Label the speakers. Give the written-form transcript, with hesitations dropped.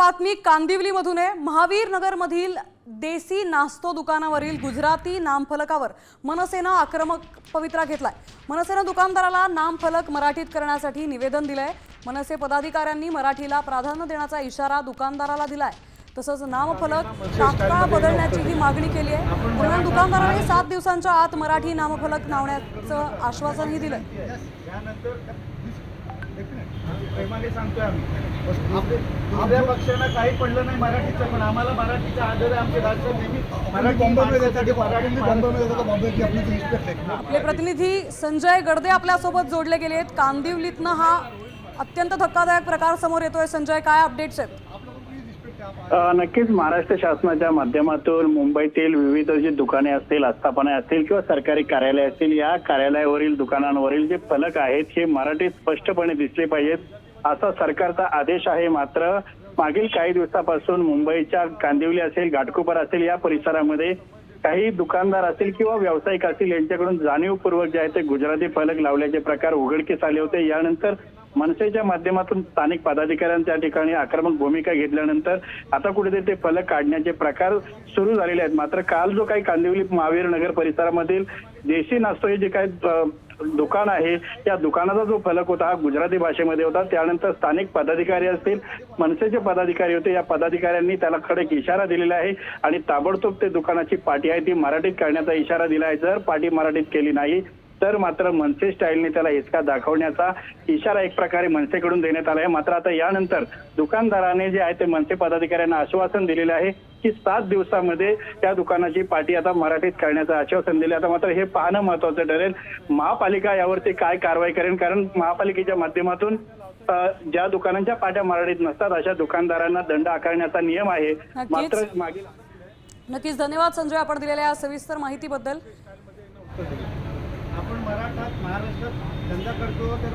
Speaker 1: बातमी कांदिवलीमधून आहे। महावीर नगर मधील देसी नास्तो दुकानावरील गुजराती नामफलकावर मनसेनं आक्रमक पवित्रा घेतलाय। मनसेनं दुकानदाराला नामफलक मराठीत करण्यासाठी निवेदन दिलंय। मनसे पदाधिकाऱ्यांनी मराठीला प्राधान्य देण्याचा इशारा दुकानदाराला दिलाय। तसंच नामफलक तात्काळ बदलण्याचीही मागणी केली आहे। दरम्यान दुकानदाराने 7 दिवसांच्या आत मराठी नामफलक लावण्याचं आश्वासनही दिलंय।
Speaker 2: प्रेमाने सांगतोय आम्ही आपल्या पक्षाला काही पडलं नाही मराठीचं, पण आम्हाला मराठीचा आदर आहे। आमचे राष्ट्र नेहमी
Speaker 1: आपले प्रतिनिधी संजय गडदे आपल्या सोबत जोडले गेले आहेत। कांदिवलीतनं हा अत्यंत धक्कादायक प्रकार समोर येतोय। संजय, काय अपडेट्स आहेत?
Speaker 3: नक्कीच महाराष्ट्र शासनाच्या माध्यमातून मुंबईतील विविध जी दुकाने असतील, आस्थापना असतील किंवा सरकारी कार्यालय असतील, या कार्यालयावरील दुकानांवरील जे फलक आहेत हे मराठीत स्पष्टपणे दिसले पाहिजेत असा सरकारचा आदेश आहे। मात्र मागील काही दिवसापासून मुंबईच्या कांदिवली असेल, घाटकोपर असेल या परिसरामध्ये काही दुकानदार असतील किंवा व्यावसायिक असतील यांच्याकडून जाणीवपूर्वक जे आहे ते गुजराती फलक लावल्याचे प्रकार उघडकीस आले होते। यानंतर मनसेच्या माध्यमातून स्थानिक पदाधिकाऱ्यांच्या ठिकाणी आक्रमक भूमिका घेतल्यानंतर आता कुठेतरी ते फलक काढण्याचे प्रकार सुरू झालेले आहेत। मात्र काल जो काही कांदिवली महावीर नगर परिसरामधील देशी नास्तो हे जे काही दुकान आहे त्या दुकानाचा जो फलक होता हा गुजराती भाषेमध्ये होता। त्यानंतर स्थानिक पदाधिकारी असतील, मनसेचे पदाधिकारी होते, या पदाधिकाऱ्यांनी त्याला खडक इशारा दिलेला आहे आणि ताबडतोब ते दुकानाची पाटी आहे ती मराठीत करण्याचा इशारा दिला आहे। जर पाटी मराठीत केली नाही तर मात्र मनसे स्टाईलने त्याला हिसका दाखवण्याचा इशारा एक प्रकारे मनसेकडून देण्यात आला आहे। मात्र आता यानंतर दुकानदाराने जे आहे ते मनसे पदाधिकाऱ्यांना आश्वासन दिलेले आहे की 7 दिवसामध्ये त्या दुकानाची पाटी आता मराठीत करण्याचं आश्वासन दिले। आता मात्र हे पाहणं महत्वाचं ठरेल महापालिका यावरती काय कारवाई करेल, कारण महापालिकेच्या माध्यमातून ज्या दुकानांच्या पाट्या मराठीत नसतात अशा दुकानदारांना दंड आकारण्याचा नियम आहे। मात्र मागील
Speaker 1: नक्कीच धन्यवाद संजय आपण दिलेल्या सविस्तर माहितीबद्दल।
Speaker 2: आपण महाराष्ट्रात धंदा करतो तर